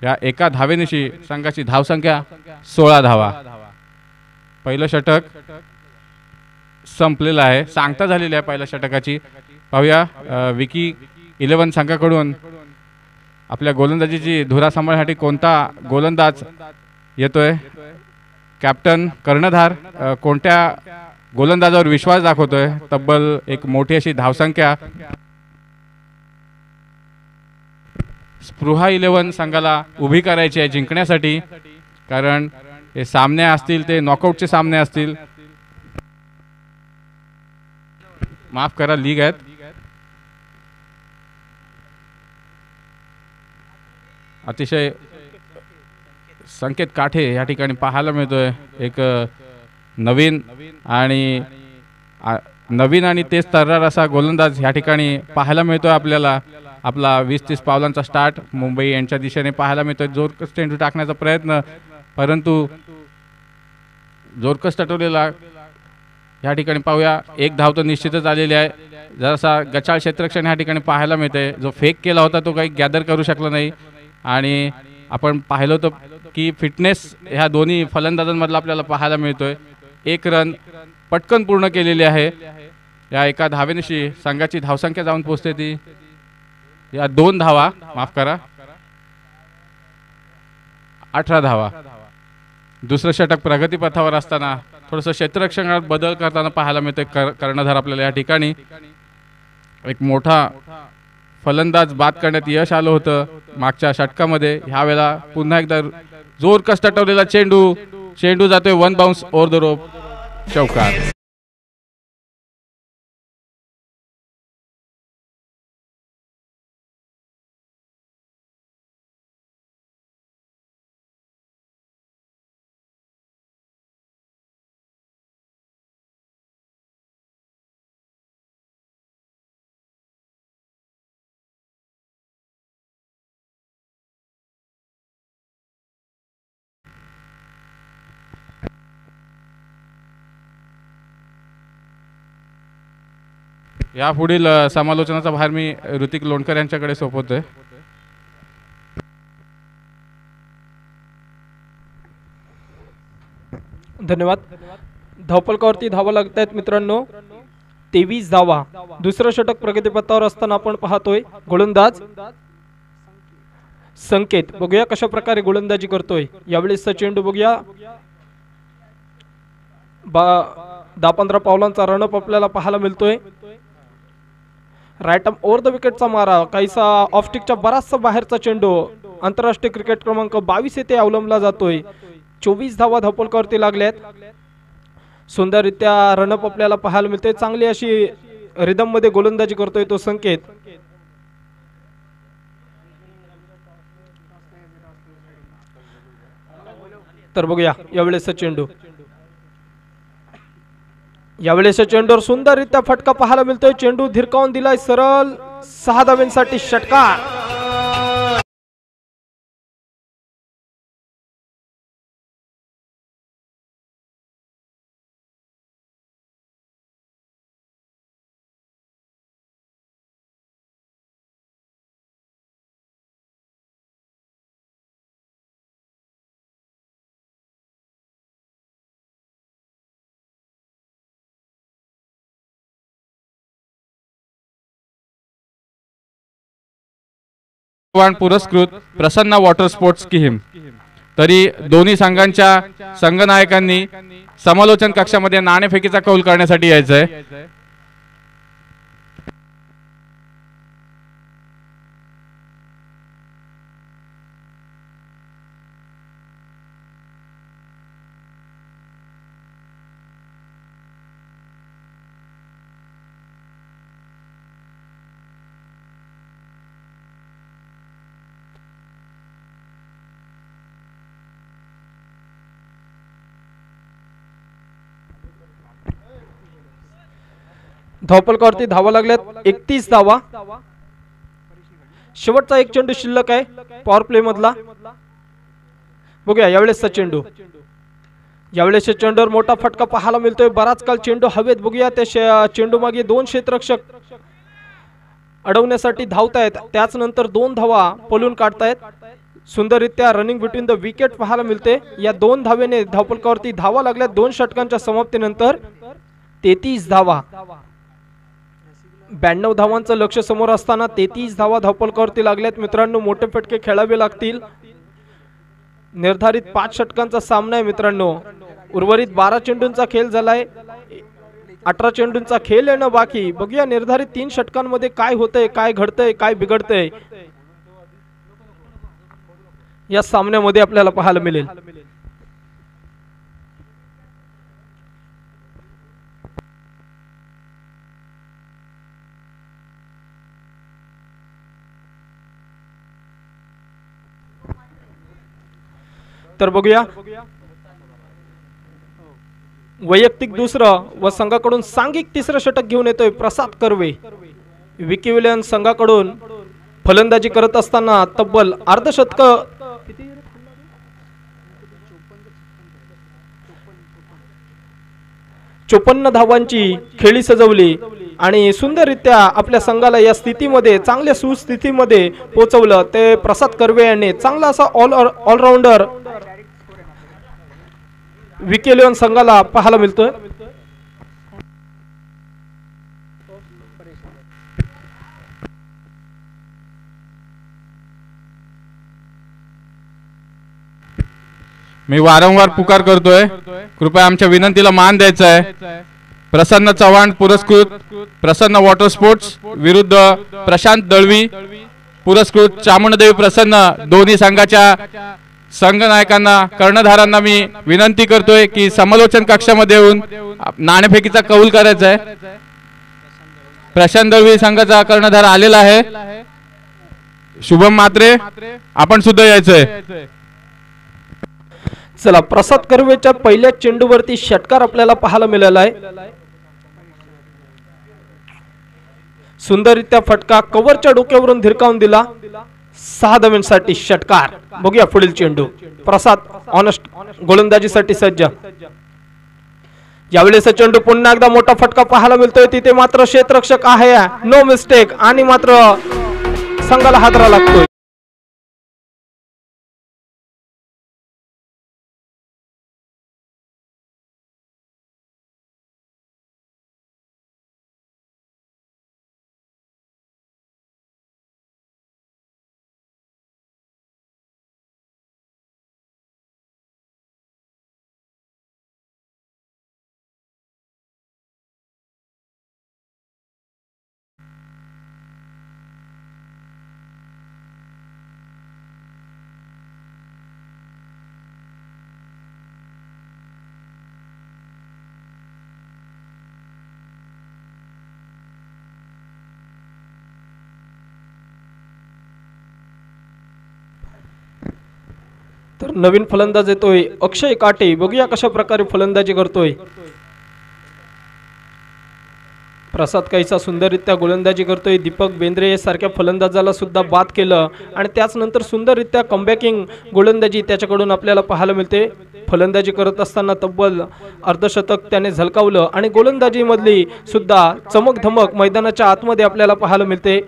या एका धावेनिशी संघाची धावसंख्या 16 धावा। पहिलं षटक संपलेलं आहे, सांगता झालेली आहे पहिल्या षटकाची। पाहूया विकी 11 संघाकडून आपल्या गोलंदाजीची धुरा सांभाळण्यासाठी कोणता गोलंदाज येतोय। कॅप्टन कर्णधार कोणत्या गोलंदाजावर विश्वास दाखवतोय। तब्बल एक मोठी अशी धावसंख्या। स्पृहा 11 संघाला उभी करायची आहे जिंकण्यासाठी, कारण हे सामने असतील ते नॉकआउटचे सामने असतील, माफ करा लीग आहेत। अतिशय संकेत काठे या ठिकाणी पाहायला मिळतोय, एक नवीन आणि तेज तर्रार असा गोलंदाज या ठिकाणी पाहायला मिळतोय आपल्याला। आपला 20-30 पावलांचा स्टार्ट मुंबई यांच्या दिशेने पाहायला मिळतोय। जोरकस चेंडू टाकण्याचा प्रयत्न, परंतु जोरकस तटवलेला या ठिकाणी पाहूया। 1 धाव तर निश्चितच आलेली आहे। जरासा गचाळ क्षेत्ररक्षण या ठिकाणी पाहायला मिळते। जो फेक केला होता तो काही गॅदर करू शकला नाही, आणि आपण पाहिलं होतं की फिटनेस ह्या दोन्ही फलंदाजांमधला आपल्याला पाहायला मिळतोय। 1 रन पटकन पूर्ण केलेली आहे। या एका धावेनिशी संघाची धावसंख्या जाऊन पोहोचते ती या 2 धावा, माफ करा 18 धावा। दुसरं षटक प्रगतीपथावर असताना थोडंसं क्षेत्ररक्षणात बदल करताना पाहायला मिळते कर्णधार आपल्याला। या ठिकाणी एक मोठा फलंदाज बाद करण्यात यश आलं होतं मागच्या षटकामध्ये। ह्या वेळेला पुन्हा एकदा जोरकस तटवलेला चेंडू जातोय 1 बाउन्स ओव्हर द रोप, चौकार। या पुढील समालोचनाचा भार मी ऋतिक लोणकर यांच्याकडे सोपवतोय। धन्यवाद। धावफलकावरती धावा लागत आहेत मित्रांनो, 23 धावा। दुसरं षटक प्रगतीपथावर असताना आपण पाहतोय गोलंदाज संकेत। बघूया कशा प्रकारे गोलंदाजी करतोय। यावेळेसचा चेंडू बघूया, 10-15 पावलांचा रनअप आपल्याला पाहायला मिळतोय। राईट आर्म ओव्हर द विकेटचा मारा, काहीसा ऑफ स्टिकच्या बराचसा बाहेरचा चेंडू। आंतरराष्ट्रीय क्रिकेट क्रमांक 22 येथे अवलंबला जातोय। 24 धावा धावपलकावरती लागल्यात. सुंदररित्या रनअप आपल्याला पाहायला मिळते. चांगली अशी रिदम मध्ये गोलंदाजी करतोय तो संकेत. तर बघूया यावेळेस चेंडू. यावेळेस चेंडूवर सुंदररित्या फटका पाहायला मिळतोय. चेंडू धिरकावून दिलाय सरळ 6 धावांसाठी षटकार. पुरस्कृत प्रसन्न वॉटर स्पोर्ट्स स्कीम. तरी दोन्ही संघांच्या संघनायकांनी समालोचन कक्षामध्ये नाणेफेकीचा कौल करण्यासाठी यायचंय. धावपलकावरती धावा लागल्यात 31 धावा. शेवटचा एक चेंडू शिल्लक आहे पॉवर प्ले मधला. बघूया यावेळेसचा चेंडू. यावेळेस चेंडूवर मोठा फटका पाहायला मिळतोय. बराच काळ चेंडू हवेत. बघूया त्या चेंडू मागे 2 क्षेत्ररक्षक अडवण्यासाठी धावतायत. त्याच नंतर 2 धावा पळून काढतायत. सुंदररित्या रनिंग बिटवीन द विकेट पाहायला मिळते. या 2 धावेने धावपलकावरती धावा लागल्यात. 2 षटकांच्या समाप्तीनंतर 33 धावा. 92 धावांचं लक्ष समोर असताना 33 धावा धावपलकावरती लागल्यात. मित्रांनो मोठे फटके खेळावे लागतील. निर्धारित 5 षटकांचा सामना आहे मित्रांनो. उर्वरित 12 चेंडूंचा खेळ झालाय. 18 चेंडूंचा खेळ येणं बाकी. बघूया निर्धारित 3 षटकांमध्ये काय होतंय, काय घडतंय, काय बिघडतंय या सामन्यामध्ये आपल्याला पाहायला मिळेल. तर बघूया वैयक्तिक दुसरं व संघाकडून सांघिक तिसरं षटक घेऊन येतोय प्रसाद कर्वे. विकी विलियम्स संघाकडून फलंदाजी करत असताना तब्बल अर्धशतक 54 धावांची खेळी सजवली आणि सुंदररित्या आपल्या संघाला या स्थितीमध्ये चांगल्या सुस्थितीमध्ये पोहोचवलं. ते प्रसाद कर्वे यांनी चांगला असा ऑलराऊंडर विकी विलियम्स संघाला पाहायला मिळतोय. मी वारंवार पुकार करतोय, कृपया आमच्या विनंतीला मान द्यायचा आहे. प्रसन्न चव्हाण पुरस्कृत प्रसन्न वॉटर स्पोर्ट्स विरुद्ध प्रशांत दळवी पुरस्कृत चामुंडदेवी प्रसन्न. दोन्ही संघाच्या संघनायकांना कर्णधारांना मी विनंती करतोय की समालोचन कक्षामध्ये येऊन नाणेफेकीचा कौल करायचा आहे. प्रशांत दळवी संघाचा कर्णधार आलेला आहे. शुभम मात्रे आपण सुद्धा यायचंय. चला प्रसाद कर्वेच्या पहिल्या चेंडूवरती षटकार आपल्याला पाहायला मिळाला आहे. सुंदररित्या फटका कव्हरच्या डोक्यावरून धिरकावून दिला. 6 धावांसाठी षटकार. बघूया पुढील चेंडू. प्रसाद ऑनेस्ट गोलंदाजीसाठी सज्ज. यावेळेस चेंडू पुन्हा एकदा मोठा फटका पाहायला मिळतोय. तिथे मात्र क्षेत्ररक्षक आहे. नो मिस्टेक आणि मात्र संघाला हादरा लागतोय. तर नवीन फलंदाज येतोय अक्षय काटे. बघूया कशा प्रकारे फलंदाजी करतोय. प्रसाद काहीसा सुंदररित्या गोलंदाजी करतोय. दीपक बेंद्रे सारख्या फलंदाजाला सुद्धा बाद केलं आणि त्याचनंतर सुंदररित्या कमबॅकिंग गोलंदाजी त्याच्याकडून आपल्याला पाहायला मिळते. फलंदाजी करत असताना तब्बल अर्धशतक त्याने झलकावलं आणि गोलंदाजीमधली सुद्धा चमक धमक मैदानाच्या आतमध्ये आपल्याला पाहायला मिळते.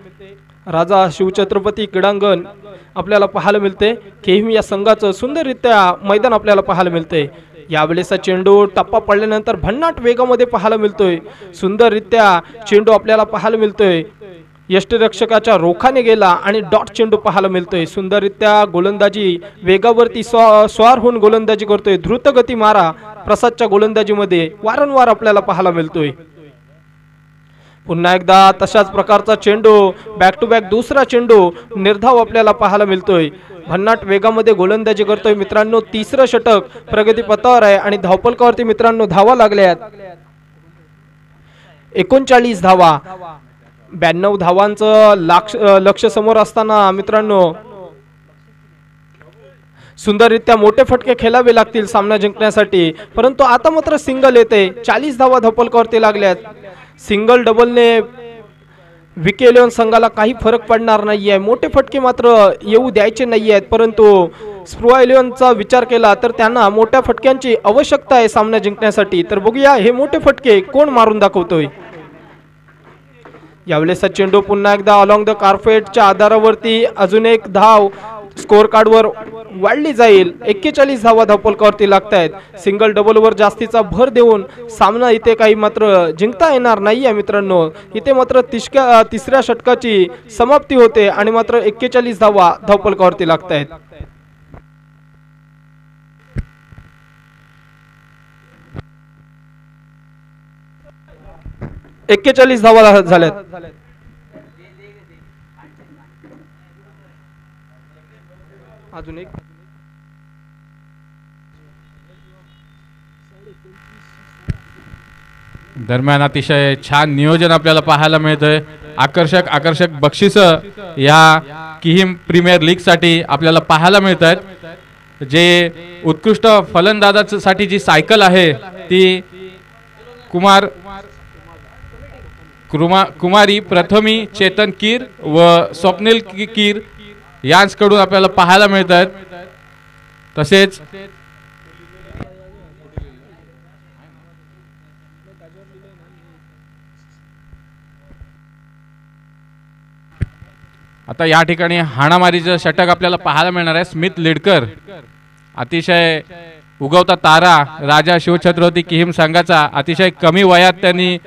राजा शिवछत्रपती क्रीडांगण आपल्याला पाहायला मिळते. केहिम या संघाचं सुंदररित्या मैदान आपल्याला पाहायला मिळते. यावेळेचा चेंडू टप्पा पडल्यानंतर भन्नाट वेगामध्ये पाहायला मिळतोय. सुंदररित्या चेंडू आपल्याला पाहायला मिळतोय. यष्टिरक्षकाच्या रोखाने गेला आणि डॉट चेंडू पाहायला मिळतोय. सुंदररित्या गोलंदाजी वेगावरती स्वार होऊन गोलंदाजी करतोय. द्रुतगती मारा प्रसादच्या गोलंदाजीमध्ये वारंवार आपल्याला पाहायला मिळतोय. पुन्हा एकदा तशाच प्रकारचा चेंडू बॅक टू बॅक दुसरा चेंडू निर्धाव आपल्याला पाहायला मिळतोय. भन्नाट वेगामध्ये गोलंदाजी करतोय मित्रांनो. तिसरं षटक प्रगती पथावर आहे आणि धावफलकावरती मित्रांनो धावा लागल्यात 39 धावा. 92 धावांचं लक्ष समोर असताना मित्रांनो सुंदररित्या मोठे फटके खेळावे लागतील सामना जिंकण्यासाठी. परंतु आता मात्र सिंगल येते. 40 धावा धावफलकावरती लागल्यात. सिंगल डबलने विके इलेव्हन संघाला काही फरक पडणार नाहीये. मोठे फटके मात्र येऊ द्यायचे नाही आहेत. परंतु स्पृहा इलेव्हनचा विचार केला तर त्यांना मोठ्या फटक्यांची आवश्यकता आहे सामना जिंकण्यासाठी. तर बघूया हे मोठे फटके कोण मारून दाखवतोय. यावेळेस चेंडू पुन्हा एकदा अलॉंग द कार्पेटच्या आधारावरती अजून एक धाव स्कोर कार्डवर वाढली जाईल. 41 धावा धावफलकावरती लागत आहेत. सिंगल डबलवर जास्तीचा भर देऊन सामना इथे काही मात्र जिंकता येणार नाहीये मित्रांनो. इथे मात्र तिसऱ्या षटकाची समाप्ती होते आणि मात्र 41 धावा धावफलकावरती लागत आहेत. 41 धावा झाल्यात. अजून एक दरम्यान अतिशय छान नियोजन आपल्याला पाहायला मिळतंय. आकर्षक बक्षीस या किहिम प्रीमियर लीग साठी आपल्याला पाहायला मिळत आहेत. जे उत्कृष्ट फलंदाजासाठी जी सायकल आहे ती कुमारी प्रथमी चेतन कीर व स्वप्नील कीर यांकडून आपल्याला पाहायला मिळत आहेत. तसेच आता या ठिकाणी हाणामारीचं षटक आपल्याला पाहायला मिळणार आहे. स्मिथ लिडकर अतिशय उगवता तारा राजा शिवछत्रपती किहिम संघाचा अतिशय कमी वयात त्यांनी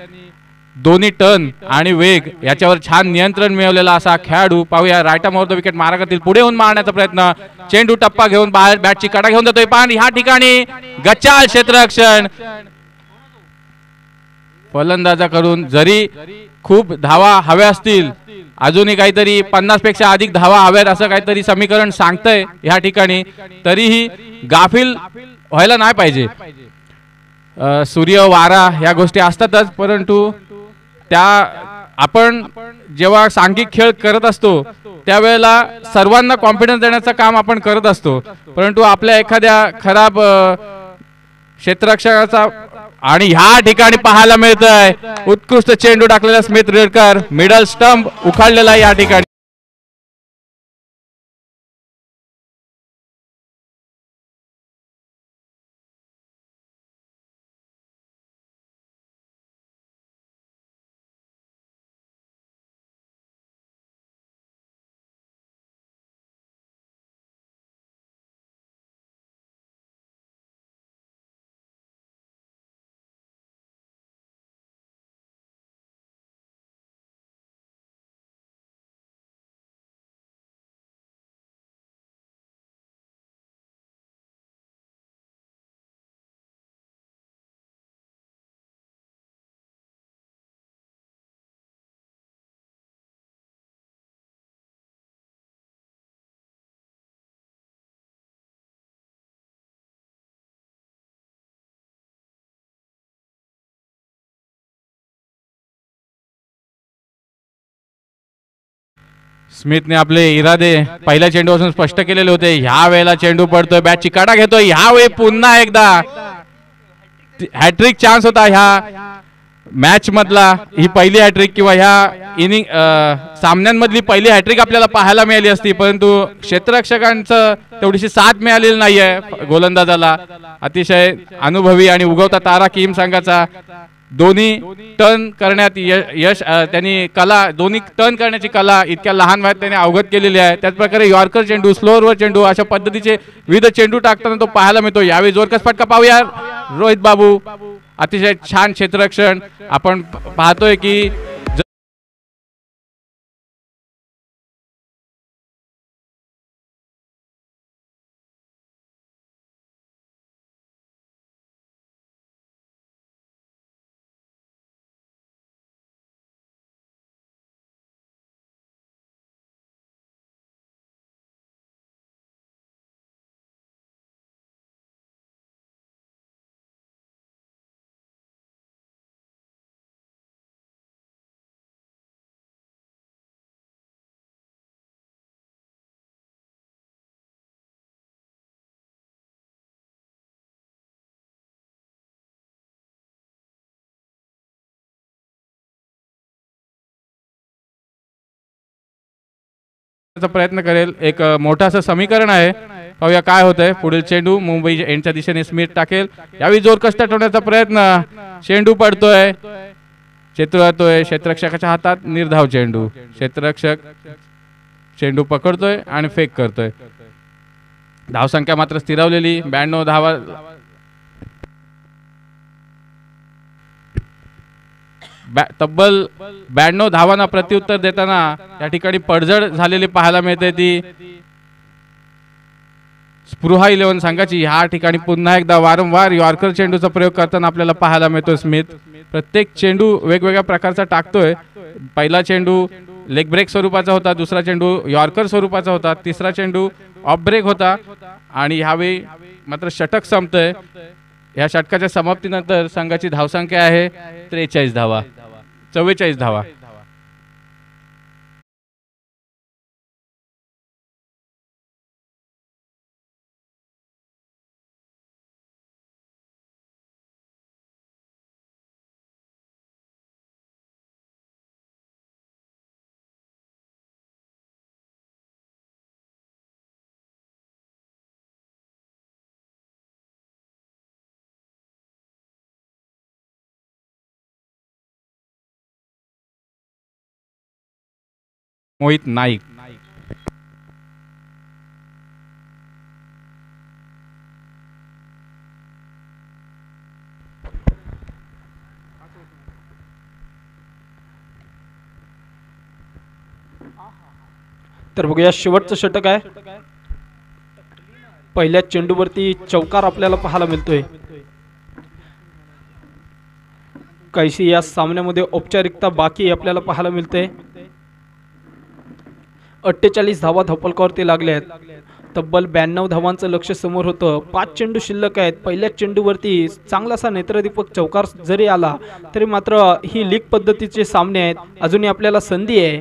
दोन्ही टर्न आणि वेग याच्यावर छान नियंत्रण मिळवलेला असा खेळाडू. पाहूया राईट आर्म विकेट मारा करतील. पुढे येऊन मारण्याचा प्रयत्न. चेंडू टप्पा घेऊन बाहेर बॅटची कडा घेऊन जातोय. पण ह्या ठिकाणी गचाल क्षेत्ररक्षण फलंदाजाकडून. जरी खूप धावा हव्या असतील अजूनही काहीतरी 50 पेक्षा अधिक धावा हव्यात असं काहीतरी समीकरण सांगतंय ह्या ठिकाणी, तरीही गाफील व्हायला नाही पाहिजे. सूर्य वारा ह्या गोष्टी असतातच, परंतु त्या आपण जेव्हा सांघिक खेळ करत असतो त्यावेळेला सर्वांना कॉन्फिडन्स देण्याचं काम आपण करत असतो. परंतु आपल्या एखाद्या खराब क्षेत्ररक्षकाचा आणि ह्या ठिकाणी पाहायला मिळतंय उत्कृष्ट चेंडू टाकलेला स्मिथ लिडकर. मिडल स्टंप उखाडलेला या ठिकाणी. स्मिथने आपले इरादे पहिल्या चेंडूपासून स्पष्ट केलेले होते. ह्या वेळेला चेंडू पडतोय, बॅट चिकाटा घेतोय. ह्यावेळी पुन्हा एकदा हॅट्रिक चान्स होता ह्या मॅच मधला. ही पहिली हॅट्रिक किंवा ह्या इनिंग सामन्यांमधली पहिली हॅट्रिक आपल्याला पाहायला मिळाली असती, परंतु क्षेत्ररक्षकांचं तेवढीशी साथ मिळालेली नाहीये गोलंदाजाला. अतिशय अनुभवी आणि उगवता तारा किम संघाचा दोन्ही टर्न करण्यात यश त्यांनी कला, दोन्ही टर्न करण्याची कला इतक्या लहान वयात त्यांनी अवगत केलेली आहे. त्याचप्रकारे यॉर्कर चेंडू, स्लोअरवर चेंडू अशा पद्धतीचे विविध चेंडू टाकताना तो पाहायला मिळतो. यावेळी जोरकस फटका पाहूया. रोहित बाबू अतिशय छान क्षेत्ररक्षण आपण पाहतोय की प्रयत्न करेल. एक मोठासा समीकरण आहे, पाहूया काय होतंय. पुढील चेंडू मुंबई एंडच्या दिशेने स्मिथ टाकेल. यावेळी जोर कष्ट ठेवण्याचा प्रयत्न, चेंडू पडतोय, क्षेत्र जातोय क्षेत्ररक्षकाच्या हातात. निर्धाव चेंडू, क्षेत्ररक्षक चेंडू पकडतोय आणि फेक करतोय. धावसंख्या मात्र स्थिरावलेली 92 धावा. तब्बल 92 धावांना प्रत्युत्तर देताना या ठिकाणी पडझड झालेली पाहायला मिळते. ती स्पृहा 11 संघाची ह्या ठिकाणी पुन्हा एकदा वारंवार यॉर्कर चेंडूचा प्रयोग करताना आपल्याला पाहायला मिळतो. स्मिथ प्रत्येक चेंडू वेगवेगळ्या प्रकारचा टाकतोय. पहिला चेंडू लेग ब्रेक स्वरूपाचा होता, दुसरा चेंडू यॉर्कर स्वरूपाचा होता, तिसरा चेंडू ऑफ ब्रेक होता आणि ह्यावेळी मात्र षटक संपतंय. या षटकाच्या समाप्तीनंतर संघाची धावसंख्या आहे 43 धावा, 44 धावा. मोहित नाईक. तर बघूया शेवटचं षटक आहे. पहिल्या चेंडूवरती चौकार आपल्याला पाहायला मिळतोय. काहीशी या सामन्यामध्ये औपचारिकता बाकी आपल्याला पाहायला मिळते. 48 धावा धावफलकावरती लागल्या आहेत. तब्बल 92 धावांचं लक्ष समोर होतं. 5 चेंडू शिल्लक आहेत. पहिल्या चेंडूवरती चांगलासा नेत्रदीपक चौकार जरी आला तरी मात्र ही लीग पद्धतीचे सामने आहेत. अजूनही आपल्याला संधी आहे.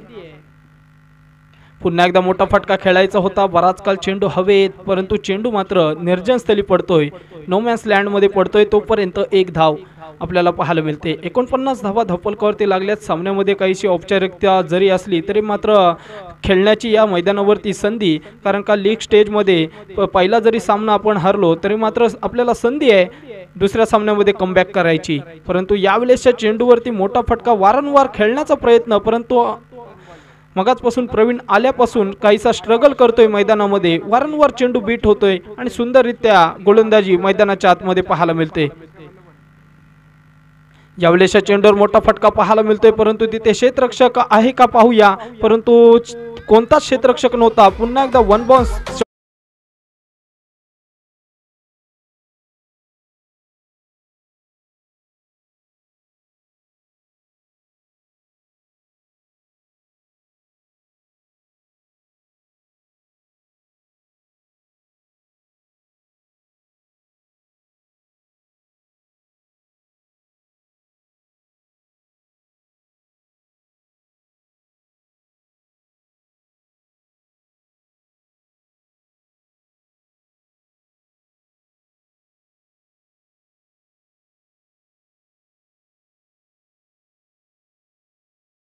पुन्हा एकदा मोठा फटका खेळायचा होता. बराच काल चेंडू हवेत, परंतु चेंडू मात्र निर्जनस्थळी पडतोय, नो मॅन्स लँडमध्ये पडतोय. तोपर्यंत एक धाव आपल्याला पाहायला मिळते. 49 धावा धावफलकावरती लागल्यात. सामन्यामध्ये काहीशी औपचारिकता जरी असली तरी मात्र खेळण्याची या मैदानावरती संधी, कारण का लीग स्टेजमध्ये पहिला जरी सामना आपण हरलो तरी मात्र आपल्याला संधी आहे दुसऱ्या सामन्यामध्ये कमबॅक करायची. परंतु यावेळेसच्या चेंडूवरती मोठा फटका, वारंवार खेळण्याचा प्रयत्न, परंतु मगाचपासून प्रवीण आल्यापासून काहीसा स्ट्रगल करतोय मैदानामध्ये. वारंवार चेंडू बीट होतोय आणि सुंदररित्या गोलंदाजी मैदानाच्या आतमध्ये पाहायला मिळते. यावेळेसच्या चेंडूवर मोठा फटका पाहायला मिळतोय, परंतु तिथे क्षेत्ररक्षक आहे का पाहूया. परंतु कोणताच क्षेत्ररक्षक नव्हता. पुन्हा एकदा वन बाउन्स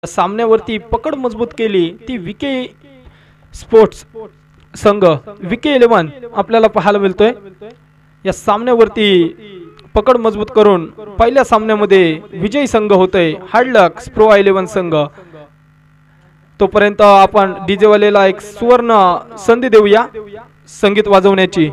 सामन्यावरती पकड मजबूत केली ती विके स्पोर्ट्स संघ, विके 11 आपल्याला पाहायला मिळतोय. या सामन्यावरती पकड मजबूत करून पहिल्या सामन्यामध्ये विजयी संघ होतोय हार्डलक्स प्रो 11 संघ. तोपर्यंत आपण डीजे वालेला एक सुवर्ण संधी देऊया संगीत वाजवण्याची.